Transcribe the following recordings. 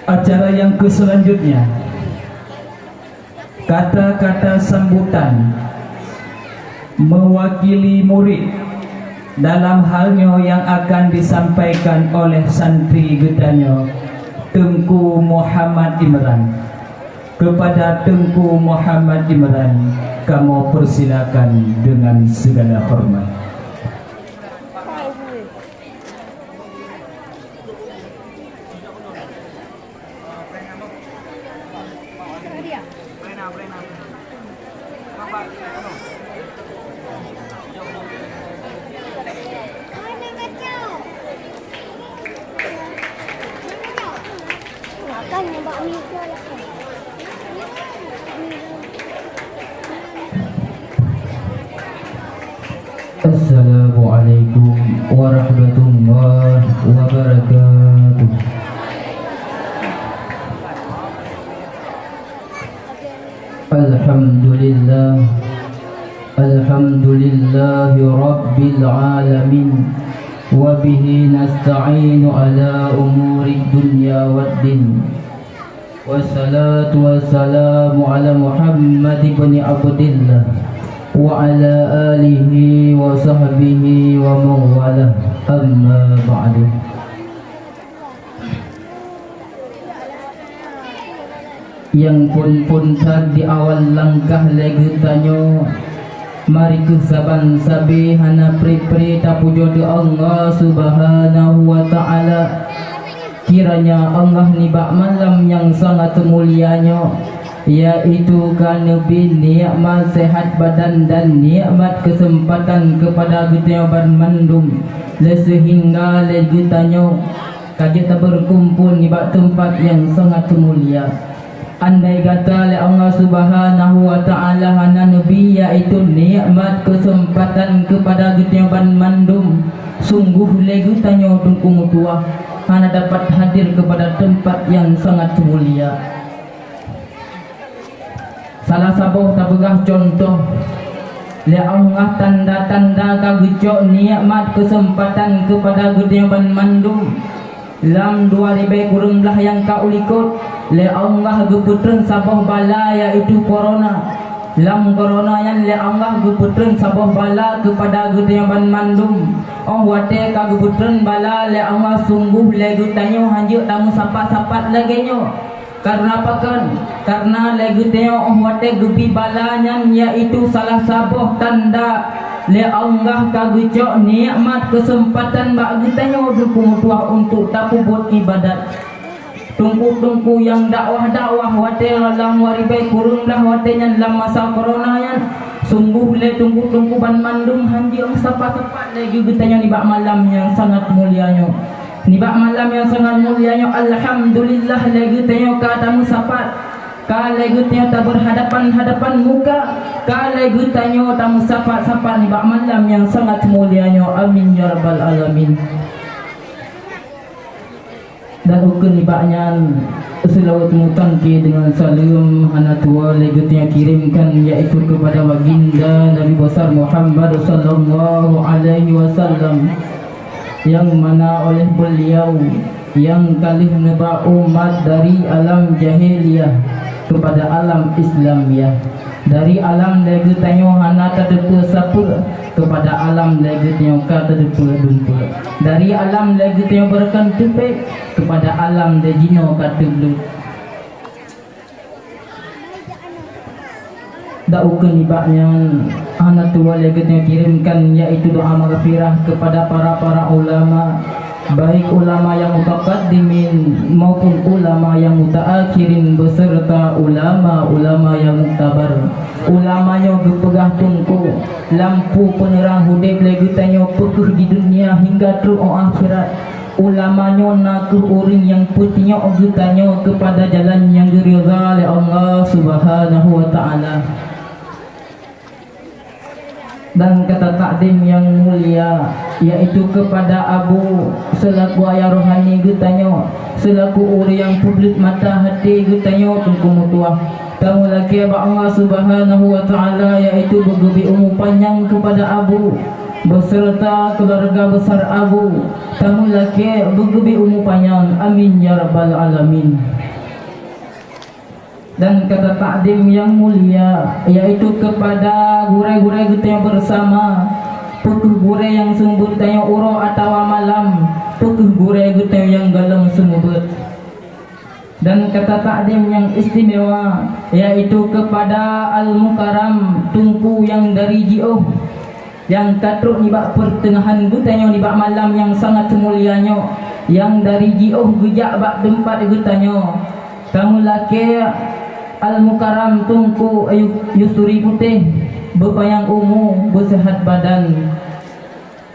Acara yang selanjutnya, kata-kata sambutan mewakili murid dalam halnya yang akan disampaikan oleh santri gedanyo Tengku Muhammad Imran. Kepada Tengku Muhammad Imran, kamu persilakan dengan segala hormat. Assalamualaikum warahmatullahi wabarakatuh. Alhamdulillah, alhamdulillahi rabbil alamin, wa bihi nasta'inu ala umuri dunya waddin. Wassalatu wassalamu ala Muhammad ibn Abdillah wa ala alihi wa sahbihi wa mawalah, amma ba'du. Yang pun tadi awal langkah lagi tanyo, mari ke saban sabi hana pri tapujo di Allah subhanahu wa ta'ala. Kiranya Allah nibak malam yang sangat mulianya, yaitu karena nikmat sehat badan dan nikmat kesempatan kepada kita bermandum, sehingga kita kita berkumpul di tempat yang sangat mulia. Andai kata oleh Allah subhanahu wa ta'ala hana nabi, yaitu nikmat kesempatan kepada kita bermandum, sungguh lagi tanya tungku mutua hana dapat hadir kepada tempat yang sangat mulia. Salah satu tabegah contoh le Allah tanda-tanda kagejok nikmat kesempatan kepada gedean mandum lam 2000 kurang belah yang kaulikot le Allah geputren sabah bala yaitu corona. Lam corona yang le Allah geputren sabah bala kepada gedean mandum. Oh wate kageputren bala le Allah sungguh le gutanyo hanjuk tamu sapat-sapat lagenyo. Karena apa kan? Karena lagi tengok wate gebi balanya, yaitu salah sabuh tanda le Allah kagejok nikmat kesempatan bagi tengok dukung tuah untuk tapu buat ibadat. Tungku-tungku yang dakwah wate dalam waribai kurun dah watenya dalam masa corona yan. Sungguh le tungku-tungku ban mandum hanjung sapat-sapat lagi getanya ni bak malam yang sangat mulianya. Nibak malam yang sangat mulianya, alhamdulillah lagi tengok katamu sapat, lagi tengok tak berhadapan muka, lagi tengok tamu sapat nibak malam yang sangat mulianya. Amin ya rabbal alamin. Dan ukun nibaknya selawat mutangki dengan salam hana tua lagi tengok kirimkan, yaitu kepada baginda Nabi besar Muhammad sallallahu alaihi wasallam, yang mana oleh beliau yang kali menebak umat dari alam jahiliyah kepada alam Islamiyah, dari alam lagi tanyo hana tadepa sapa kepada alam lagi tanyo tadepa dumpa, dari alam lagi tanyo berkan tepek kepada alam dejino kateblu. Daukun ibaknya anak tua lagi yang kirimkan, yaitu doa maghfirah kepada para ulama, baik ulama yang mutaqaddimin maupun ulama yang mutaakhirin, beserta ulama yang muktabar. Ulamanya gepegah tungku lampu penerang hudib lagi tanyo pekuh di dunia hingga terus akhirat. Ulamanya nakuh uring yang putihnya ogutanya kepada jalan yang diridha oleh Allah subhanahu wa ta'ala. Dan kata takdim yang mulia, yaitu kepada Abu selaku ayah rohani getanyo, selaku uri yang publik mata hati getanyo tungku mutuah. Kamu lagi Allah subhanahu wa ta'ala, yaitu bergebi umur panjang kepada Abu beserta keluarga besar Abu tamu laki bergebi umur panjang, amin ya rabbal alamin. Dan kata takdim yang mulia yaitu kepada gurai-gurai kita yang bersama, pukuh gurai yang sumber tanya uro atau malam, pukuh gurai kita yang galam sumber. Dan kata takdim yang istimewa yaitu kepada Al-Mukarram Tunku yang dari Jioh, yang katruk nibak pertengahan gutanya nibak malam yang sangat mulianya, yang dari Jioh gejak bak tempat gutanya. Kamu laki Al-Mukarram Tunku Yusuri Putih, berbayang umur, bersehat badan.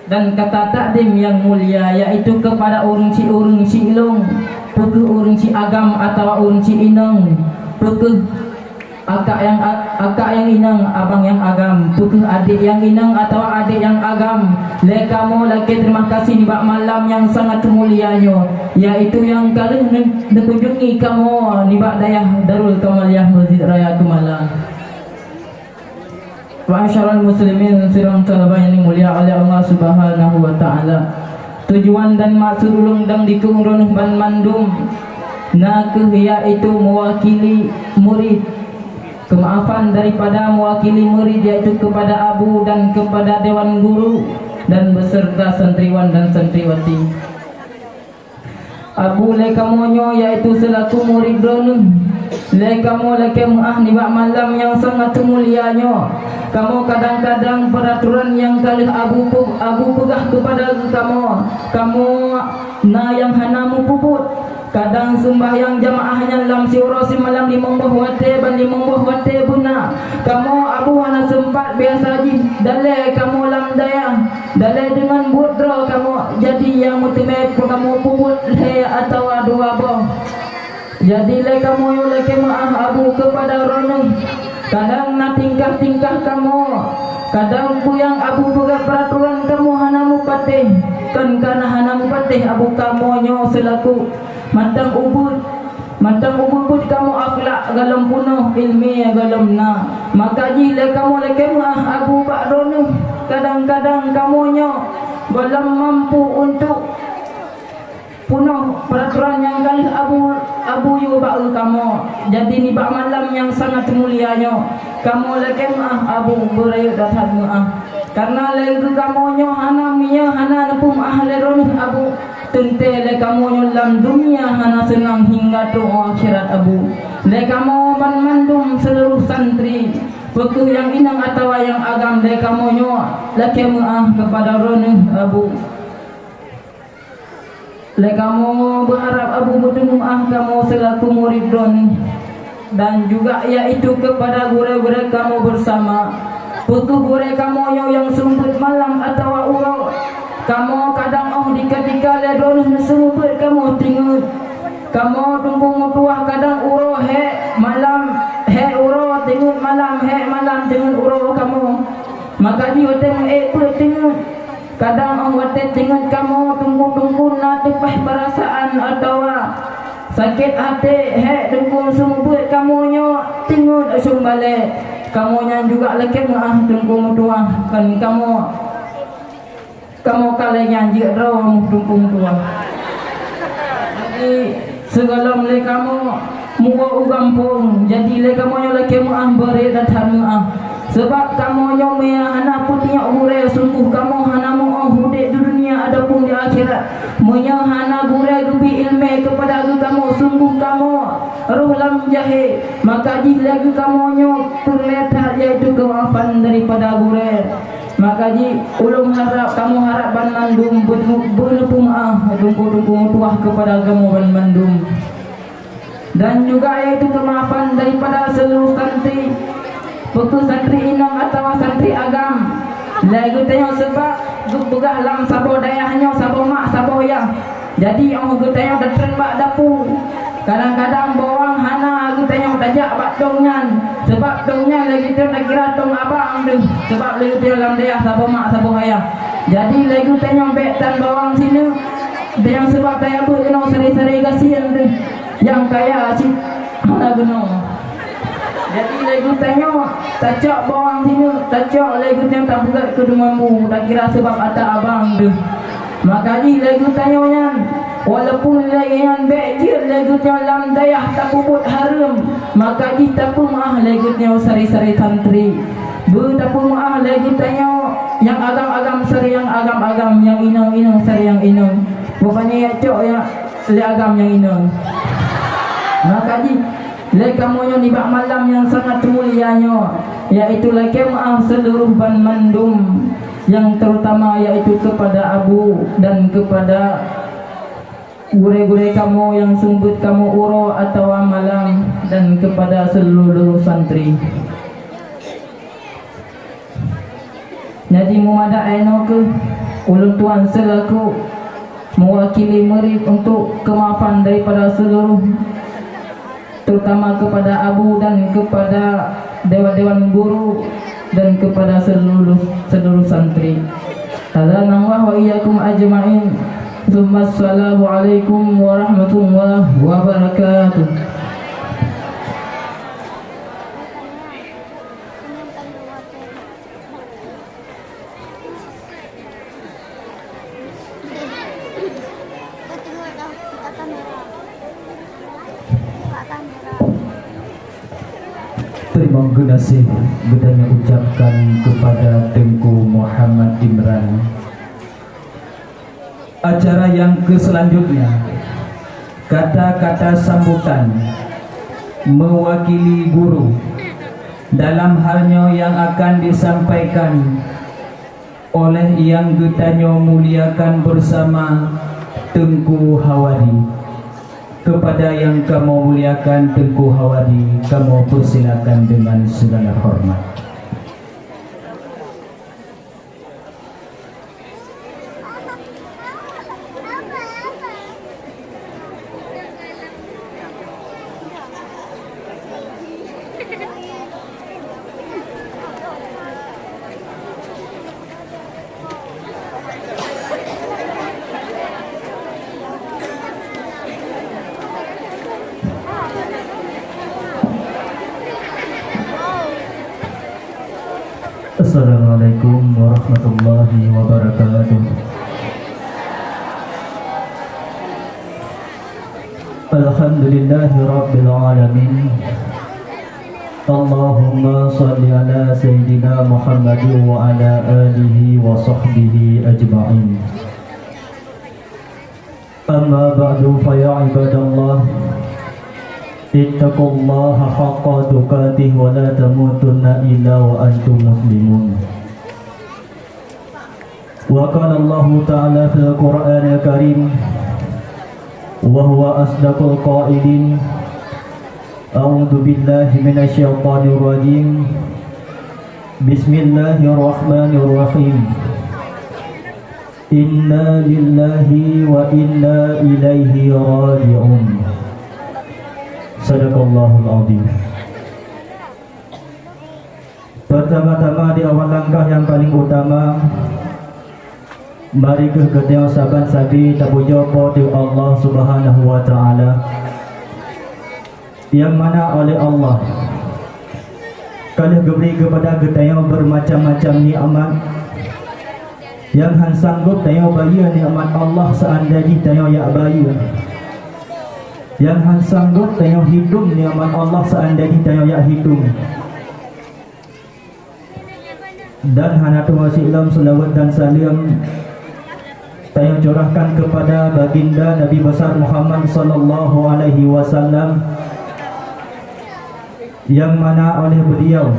Dan kata takdim yang mulia yaitu kepada urung si ilong, pukuh urung si agam atau urung si inang, pukuh akak yang inang, abang yang agam, pukuh adik yang inang atau adik yang agam. Lekamu lagi terima kasih di bak malam yang sangat mulianya, yaitu yang kali dikunjungi kamu di bak dayah Darul Kamaliyah Masjid Raya Kemalang. Ma'asyiral muslimin sirang talabah yang mulia oleh Allah Subhanahu wa taala. Tujuan dan maksud ulung dang dikurun ban mandum nak yaitu mewakili murid. Kemaafan daripada mewakili murid yaitu kepada abu dan kepada dewan guru dan beserta santriwan dan santriwati. Abu lekamonyo yaitu selaku murid dronung. Lekamu lekemah ni bak malam yang sangat mulianya. Kamu kadang-kadang peraturan yang kali abu pegah kepada kamu na yang hanamu puput. Kadang sembahyang jamaahnya dalam siurasi malam di Mombah Wate ban di Mombah Wate buna. Kamu abu hana sempat biasa ji dalai kamu lam daya. Dalai dengan budro kamu jadi yang mutimet kamu puput le atau dua boh. Jadi le kamu yo le kemaah abu kepada ronung. Kadang na tingkah-tingkah kamu, kadang puyang abu buat peraturan kamu hanamu patih. Kan kana hanamu patih abu kamu nyo selaku matang ubud kamu akhlak galam punuh ilmi galam na. Maka jile kamu le kemaah abu bak ronung. Kadang-kadang kamu nyo galam mampu untuk punuh peraturan yang kali abu yu bak kamu. Jadi ni bak malam yang sangat mulianya. Kamu lagi abu berayut datang karena lagi kamu nyo hana miya hana nepum ahli ronih abu tente le kamu nyo dalam dunia hana senang hingga tu akhirat abu. Le kamu ban mandum seluruh santri pekuh yang inang atau yang agam le kamu nyo lagi kepada ronih abu. Le kamu berharap abu bertemu kamu selaku murid doni. Dan juga yaitu kepada guru-guru kamu bersama. Putu guru kamu yang sumput malam atau urau. Kamu kadang di ketika le doni sumput kamu tinggal. Kamu tunggu tuah kadang urau malam urau tinggal malam tinggal urau kamu. Maka dia tengok tinggal. Kadang wate tinggal kamu tunggu natipah perasaan atau sakit hati tunggu semua kamu nyo tinggal asum balik. Kamu nya juga lagi tunggu tua kan kamu kali janji raw tunggu tua. Jadi segala le kamu muka ugampung jadi le kamu nyo lagi beri datang sebab kamu nyo hana putihnya ure sungguh kamu hana mau hudik di dunia adapun di akhirat. Munya hana gure gubi ilmu kepada kamu sungguh kamu ruh lam jahe. Maka jika kamu nyo terlihat yaitu kemaafan daripada gure. Maka ulung harap kamu harap ban mandum berlupu tunggu tuah kepada kamu ban mandum. Dan juga yaitu kemaafan daripada seluruh santri. Betul santri inang atau santri agam. Lagu tanya sebab gugah lam sabo dayahnya sabo mak sabo ya. Jadi orang gutanya datang bak dapur. Kadang-kadang bawang hana gutanya tajak bak dongan. Sebab dongnya lagi tu nak kira dong abang tu. Sebab lagu tanya lam dayah sabo mak sabo ayah. Jadi lagu tanya betan bawang sini. Yang sebab daya bu seri-seri kasihan tu. Yang kaya si hana guna. Jadi lagu tanya tacak bawang sini, tacak lagu yang tak berat ke denganmu, tak kira sebab ada abang tu. Maka ni lagu tanya walaupun lagu yang baik lagu yang lam dayah tak bubut haram, maka di tak maah lagu yang sari-sari santri. Tak maah lagu tanya yang agam-agam sari yang agam-agam, yang inang-inang sari yang inang. Pokoknya ya cok ya le agam yang inang. Maka di le kamunya ni bak malam yang sangat mulianya, yaitu le kemaah seluruh ban mandum, yang terutama yaitu kepada Abu dan kepada gure-gure kamu yang sembut kamu uro atau malam, dan kepada seluruh santri. Jadi mumada aino ke ulun tuan selaku mewakili murid untuk kemaafan daripada seluruh, terutama kepada Abu dan kepada dewan-dewan guru dan kepada seluruh santri. Hadanallahu wa iyyakum ajma'in. Assalamualaikum warahmatullahi wabarakatuh. Terima kasih bedanya ucapkan kepada Tengku Muhammad Imran. Acara yang selanjutnya, kata-kata sambutan mewakili guru dalam halnya yang akan disampaikan oleh yang getanya muliakan bersama Tengku Hawari. Kepada yang kamu muliakan Tengku Hawari, kamu persilakan dengan segala hormat. Assalamualaikum warahmatullahi wabarakatuh. Alhamdulillahi rabbil alamin. Allahumma salli ala sayyidina Muhammadin wa ala alihi wa sahbihi ajma'in. Amma ba'du fa ya ibadallah, ittaqullaha haqqa tuqatih wa la tamutunna illa wa antum muslimun. Wa qala Allah ta'ala fil Qur'anil Karim wa huwa asdaqul qailin. A'udzu billahi minasy syaithanir rajim. Bismillahirrahmanirrahim. Inna lillahi wa inna ilaihi raji'un. Sadaqallahul azim. Pertama-tama di awal langkah yang paling utama, mari kita saban sabi tabujo pada Allah Subhanahu wa taala, yang mana oleh Allah kalau diberi kepada kita yang bermacam-macam nikmat, yang han sanggup tayo bayar nikmat Allah seandainya tayo ya bayar, yang han sanggup tayo hidup nikmat Allah seandainya tayo ya hidup. Dan hanatu wasilam salawat dan salam tayo curahkan kepada baginda Nabi besar Muhammad sallallahu alaihi wasallam, yang mana oleh beliau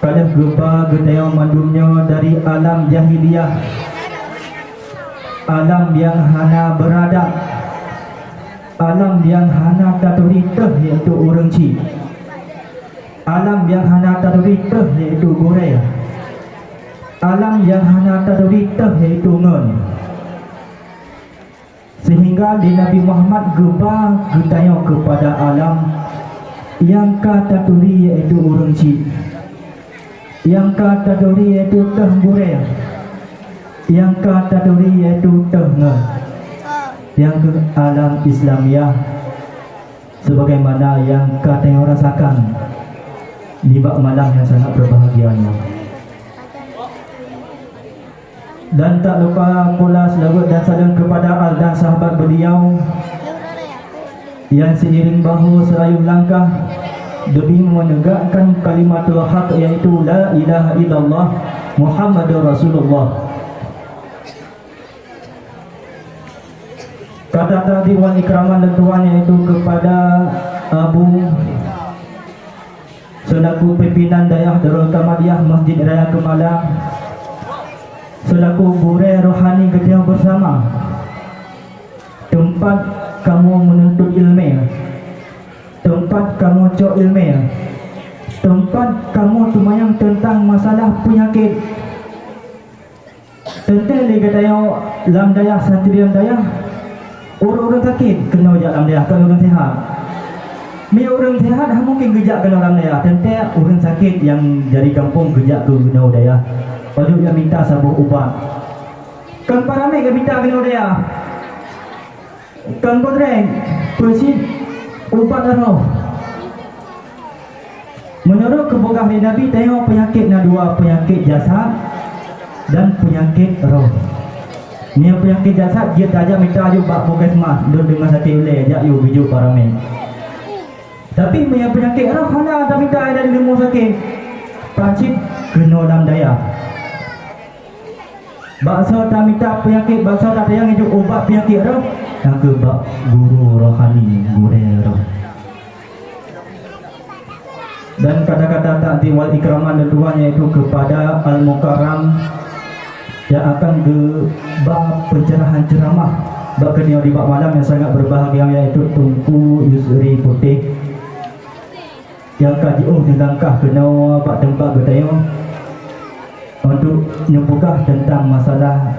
kalau gempa getayau mandumnya dari alam jahiliyah, alam yang hana berada, alam yang hana taturita iaitu orang ci, alam yang hana taturita iaitu Korea, alam yang hana taturita iaitu ngon. Sehingga di Nabi Muhammad geba getayau kepada alam yang kata turi iaitu orang ci, yang kata turi iaitu teh Korea, yang kata turi iaitu teh ngon, yang ke alam Islamiah, sebagaimana yang kau rasakan di bak malam yang sangat berbahagianya. Dan tak lupa pula selawat dan salam kepada al dan sahabat beliau yang seiring bahu serayum langkah demi menegakkan kalimatul haq, iaitu la ilaha illallah Muhammadur Rasulullah. Kata tadi wal ikraman dan tuan, iaitu kepada Abu selaku pimpinan Dayah Darul Kamaliyah Masjid Raya Kemalang, selaku guru rohani kita bersama, tempat kamu menuntut ilmu, tempat kamu cok ilmu, tempat kamu tumayang tentang masalah penyakit. Tentang lagi daya lam daya santrian daya, orang-orang sakit kena ujak lam daya, kalau orang sihat. Mi orang sihat mungkin gejak kena lam daya, tentang orang sakit yang dari kampung gejak ke kena daya. Padu yang minta sabuh ubat. Kan para mereka minta kena daya. Kan bodreng persit ubat roh. Menurut kebogah Nabi, tengok penyakit na dua, penyakit jasad dan penyakit roh. Ni penyakit jasad dia tajam minta ajuk bak puskesmas, duduk dengan sakit ulai ajak you bijuk para mereka. Tapi penyakit roh mana tak minta ada di rumah sakit. Pacit kena dalam daya. Bakso tak minta penyakit, bakso tak tayang hidup ubat penyakit roh, yang ke bak guru rohani, guru roh. Dan kata-kata takdim wal ikraman dan tuan, iaitu kepada Al-Mukarram yang akan ke bak pencerahan ceramah bak kena di bak malam yang sangat berbahagia, iaitu Tunku Yusri Putih yang kaji di langkah kena bak tempat bertanya untuk nyebukah tentang masalah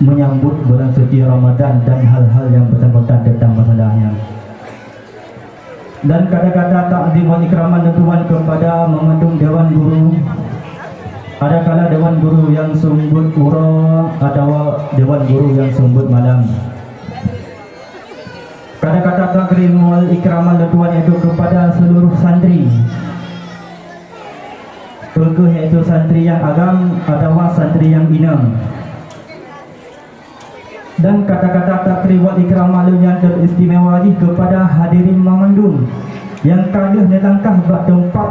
menyambut bulan suci Ramadan dan hal-hal yang bersangkutan tentang masalahnya. Dan kata-kata takdim wal ikraman dan tuan kepada memandung Dewan Guru. Ada kala Dewan Guru yang sumbut ura atau Dewan Guru yang sumbut malam. Kata-kata takdim wal ikraman dan tuan itu kepada seluruh santri, yaitu santri yang agam atau santri yang inam. Dan kata-kata takrim wal ikram malunya teristimewa lagi kepada hadirin memandung yang kalah nelangkah bak tempat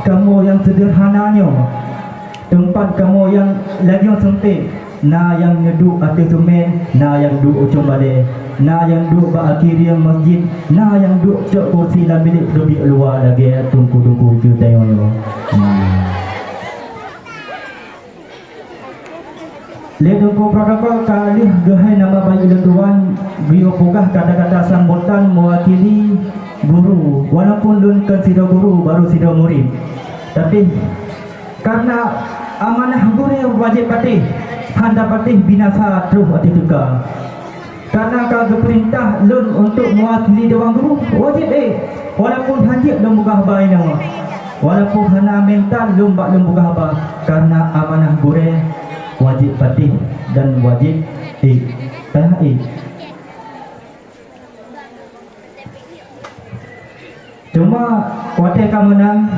kamu yang sederhananya, tempat kamu yang lagi yang sempit, na yang duduk atas semen, na yang duduk ujung balik, na yang duduk bak akhir masjid, na yang duduk cok kursi dalam bilik lebih luar lagi tungku-tungku itu tengoknya. Lihat protokol kali gehai nama bayi lentuan bio pugah kata-kata sambutan mewakili guru, walaupun lun kan sida guru baru sida murid, tapi karena amanah guru wajib patih, handa patih binasa terus hati tukar. Karena kalau perintah lun untuk mewakili dewan guru wajib walaupun hanjik lun buka bayi nama, walaupun hana mental lun bak lun buka haba, karena amanah guru wajib patih dan wajib cuma wakil kemenang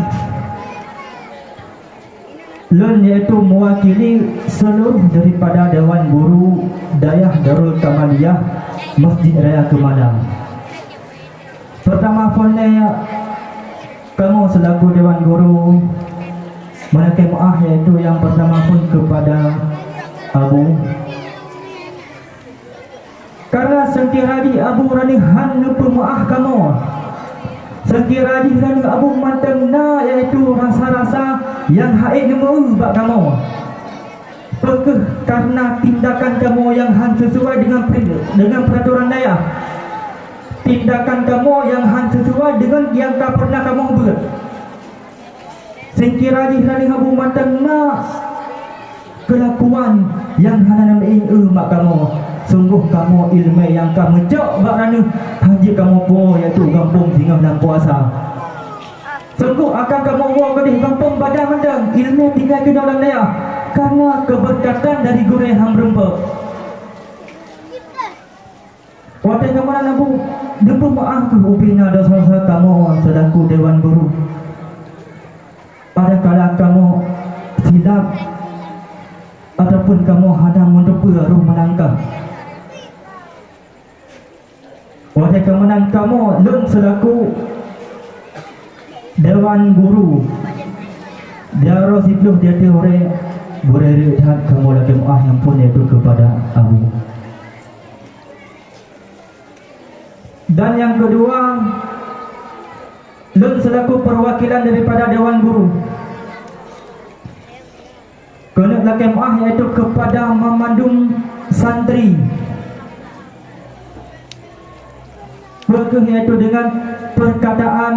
lun iaitu mewakili seluruh daripada Dewan Guru Dayah Darul Kamaliyah Masjid Raya Kemalang. Pertama folnya kamu selaku Dewan Guru menakai maaf, iaitu yang pertama pun kepada Abu, karena sekiranya Abu Rani han lupa maaf kamu, sekiranya Rani Abu manteng na, iaitu rasa-rasa yang haid nemu bak kamu, karena tindakan kamu yang han sesuai dengan peraturan daya, tindakan kamu yang han sesuai dengan yang pernah kamu buat. Sekiranya Rani Abu manteng na kelakuan yang hana namai mak kamu, sungguh kamu ilmu yang kamu cok bak rana haji kamu po, iaitu kampung tinggal dalam puasa. Sungguh akan kamu bawa ke kampung pada mendang ilmu tinggal ke dalam daya, karena keberkatan dari guru yang berempat. Wadah kemana nabu depu maaf ke ubina dosa-dosa kamu selaku Dewan Guru. Pada kala kamu silap ataupun kamu hendak mendupa roh melangkah, wadah kemenang kamu lun selaku Dewan Guru dia rosipluh dia teore boleh lihat kamu lagi muah yang pun itu kepada Abu. Dan yang kedua, lun selaku perwakilan daripada Dewan Guru kena lagi muah iaitu kepada memandung santri, iaitu dengan perkataan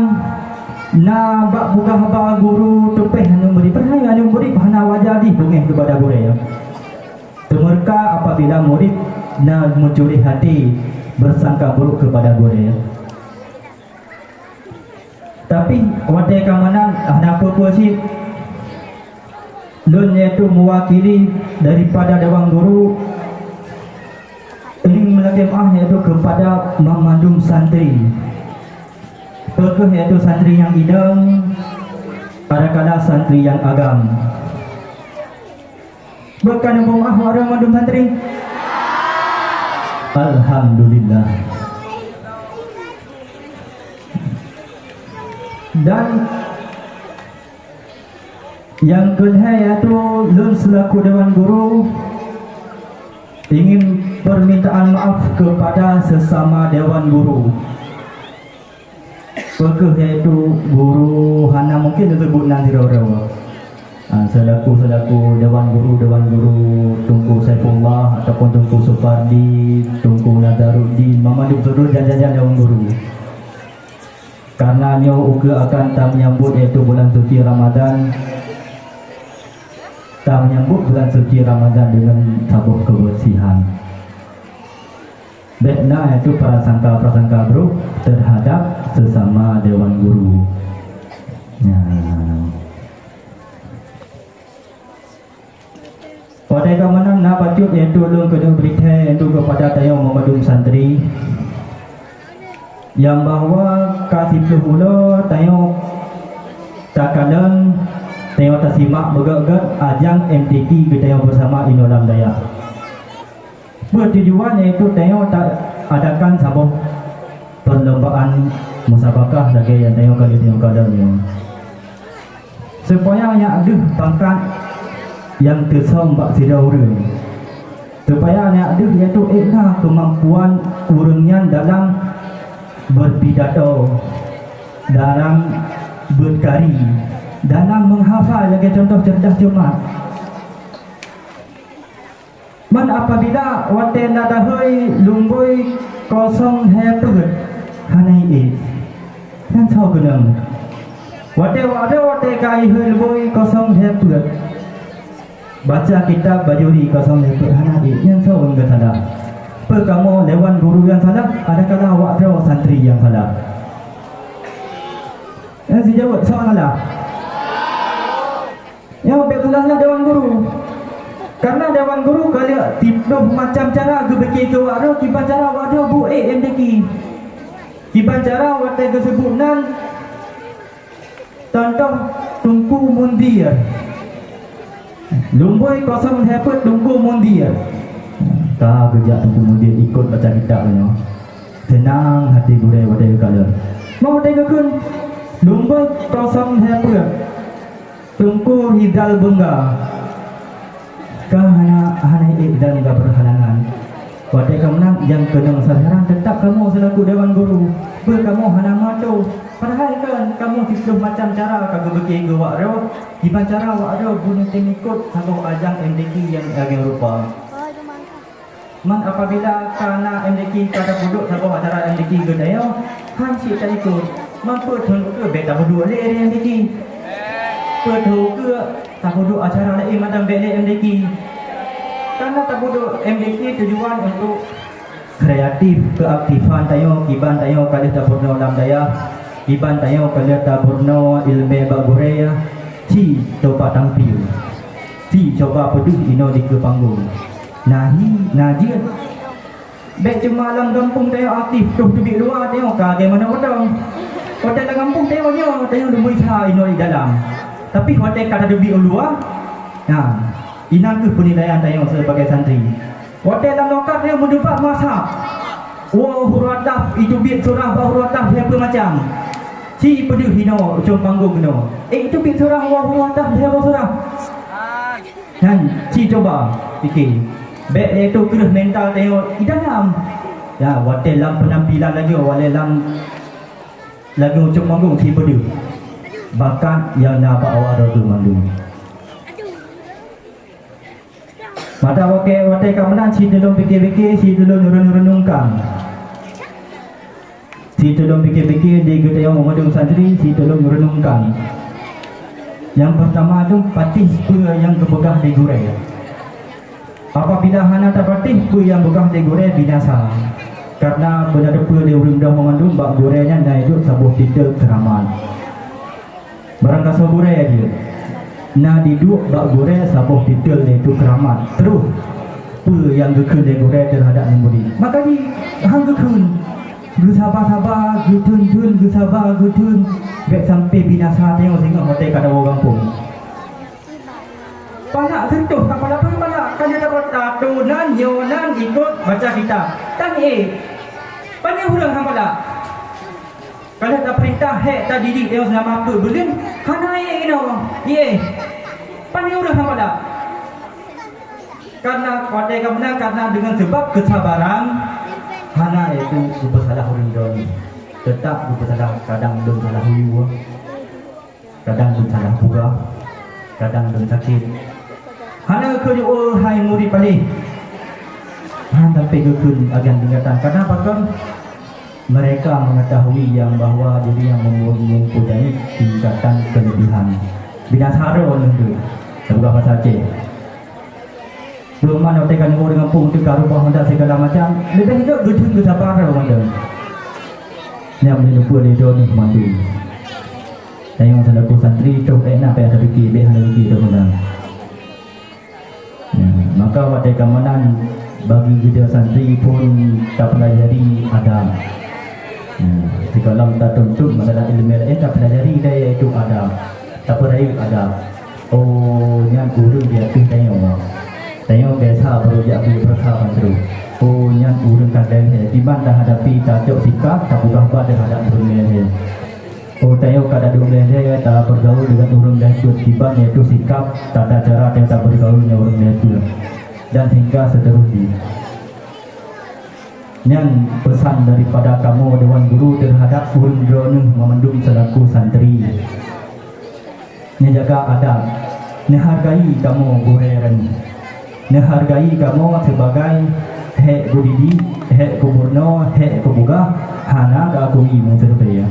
na bak buka haba guru tupeh anu murid pernah anu murid hana wajah di bungeh kepada guru ya. Temerka apabila murid na mencuri hati bersangka buruk kepada guru ya. Tapi wadai kamanan ada apa sih? Lun iaitu mewakili daripada Dewan Guru ini melakukan iaitu kepada memandung santri. Perkah iaitu santri yang idam, adakala santri yang agam. Bukan umpama orang memandung santri? Alhamdulillah. Dan yang kedua iaitu lun selaku Dewan Guru ingin permintaan maaf kepada sesama Dewan Guru. Perkah iaitu guru hana mungkin disebut nanti rawa-rawa. Selaku Dewan Guru Tunku Saifullah ataupun Tunku Supardi, Tunku Nadaruddin, memandu seluruh jajaran Dewan Guru. Karena nyo uga akan tak menyambut iaitu bulan suci Ramadan. Tak menyambut bulan suci Ramadan dengan tabur kebersihan. Baiklah itu prasangka bro terhadap sesama Dewan Guru. Ya. Pada keamanan nak bacut iaitu lun kena berita iaitu kepada tayo memadum santri yang bahawa kasih pula tayo takalan tayo tersimak bergerak ajang MTQ kita bersama Inolam Daya. Bertujuan iaitu tayo tak adakan sabuk perlombaan musabakah lagi yang tayo kali ni supaya yang ada pangkat yang tersom bak sidawra, supaya yang ada iaitu kemampuan urangnya dalam berpidato, dalam berkari, dalam menghafal lagi contoh cerdas cermat. Man apabila wate nadahoi lumboi kosong hepet hanai dan so genang wate kai lumboi kosong hepet baca kitab bajuri kosong hepet hanai yang so enggak salah. Kamu Dewan Guru yang salah, adakah awak santri yang salah? Si jawab soalan lah. Yang betul-betul Dewan Guru. Karena Dewan Guru kalau tipe macam cara gebeki ke wadah, kiban cara wadah bu MDQ. Kiban cara wadah kesebutan contoh Tunku Mundir. Lumboi kosong hepet Tunku Mundir. Tak kerja Tunku Mundir ikut baca kitabnya. Tenang hati gure wadah kalau. Mau wadah kekun lumboi kosong hepet Tunku Hidal Bengga. Hana dan juga berhalangan. Pada kamu yang kena sasaran tetap kamu selaku Dewan Guru. Kamu hana matu. Padahal kan kamu disuruh macam cara kamu bagi gawak roh. Gimana cara awak roh guna ikut sama ajang MDQ yang agak rupa. Man apabila karena MDQ kata duduk sama acara MDQ gedaya, hansi tak ikut. Mampu tunggu ke beta berdua le MDQ. Perlu ke tak duduk acara lain macam bele MDQ. Karena tak duduk MDQ tujuan untuk kreatif, keaktifan tayo, kiban tayo kali taburno Lam Daya, kiban tayo kali taburno ilmu bagureya, ci coba tampil, ci coba peduh ino di ke panggung. Nahi, najir, Baik cuma alam kampung tengok aktif tuh di luar tengok kaget mana orang. Hotel dalam kampung tengoknya tengok lumui sa ino di dalam. Tapi hotel kata di luar. Nah, inang ke penilaian tengok sebagai santri. Hotel dalam lokal dia mendapat masa. Wah hurataf itu bit surah bah hurataf siapa macam. Si pedu hino cung panggung no. Itu bit surah wah hurataf siapa surah. Dan si coba fikir. Baik dia tu kena mental tengok di dalam. Ya, hotel dalam penampilan lagi dalam lagi ucap manggung si pedu. Bahkan yang nak bawa tu manggung. Mata wakil keamanan si tolong fikir-fikir, si tolong renung-renungkan. Si tolong fikir-fikir di kita yang memadung santri, si tolong renungkan. Yang pertama tu patih pula yang kebegah di gurai. Apabila hana tak patih pula yang begah di gurai binasa. Karena benar pula dia urang memandung bak gurainya dan itu sebuah titel keramat. Barang kasar gurai dia. Nah diduk bak gurai sebuah titel itu keramat. Terus pula yang gekun di gurai terhadap memori. Maka ni hang gekun. Gu sabar-sabar, gu tun-tun, gu sabar, gu tun. Baik sampai binasa tengok sehingga hotel kat orang kampung. Panak sentuh kepala pun panak. Kan dia dapat tatunan, nyonan, ikut baca kitab. Tanya panik hurang hampada. Kalau tak perintah hek tak didik dia selama apa belum. Hana ye orang. Ye. Panik hurang hampada. Karena hotel kebenar karena dengan sebab kesabaran hana itu bersalah orang doni. Tetap bersalah kadang dong salah huyu. Kadang dong salah pura. Kadang dong sakit. Hana kerja hai murid paling. Han sampai gekun agan tingkatan. Kenapa kan? Mereka mengetahui yang bahawa diri yang mempunyai tingkatan kelebihan. Binasara orang itu. Sebuah bahasa Aceh. Belum mana tekan orang kampung tu karubah hendak segala macam. Lebih hidup gedung kesabaran orang tu. Yang boleh lupa dia ni mandu. Tengok selaku santri tu enak apa yang ada fikir, baik ada fikir tu menang. Maka pada keamanan bagi kita santri pun tak pelajari adab. Jika lam tak tuntut masalah ilmu tak pelajari dia itu adab. Tak pelajari adab. Oh, yang guru dia tu tengok biasa baru dia ambil perkataan terus. Oh, yang guru kadang di mana hadapi tajuk sikap tak berubah terhadap dunia. Oh, tengok kadang dunia tak bergaul dengan orang dah tiba iaitu sikap tata cara yang tak bergaul dengan orang dah dan hingga seterusnya. Yang pesan daripada kamu Dewan Guru terhadap urang droneng memandung selaku santri. Ni jaga adab. Ni hargai kamu gureran. Ni hargai kamu sebagai hek budidi, hek kuburno, hek kubuga, hana kakui mencerita.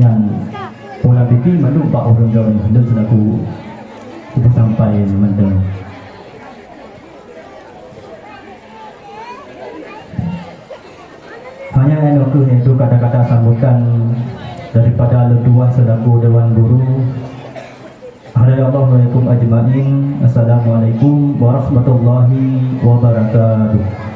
Yang pola fikir mandung pak urang droneng dan selaku kita sampai mentang. Hanya yang aku itu kata-kata sambutan daripada letuah selaku Dewan Guru. Assalamualaikum ajma'in. Assalamualaikum warahmatullahi wabarakatuh.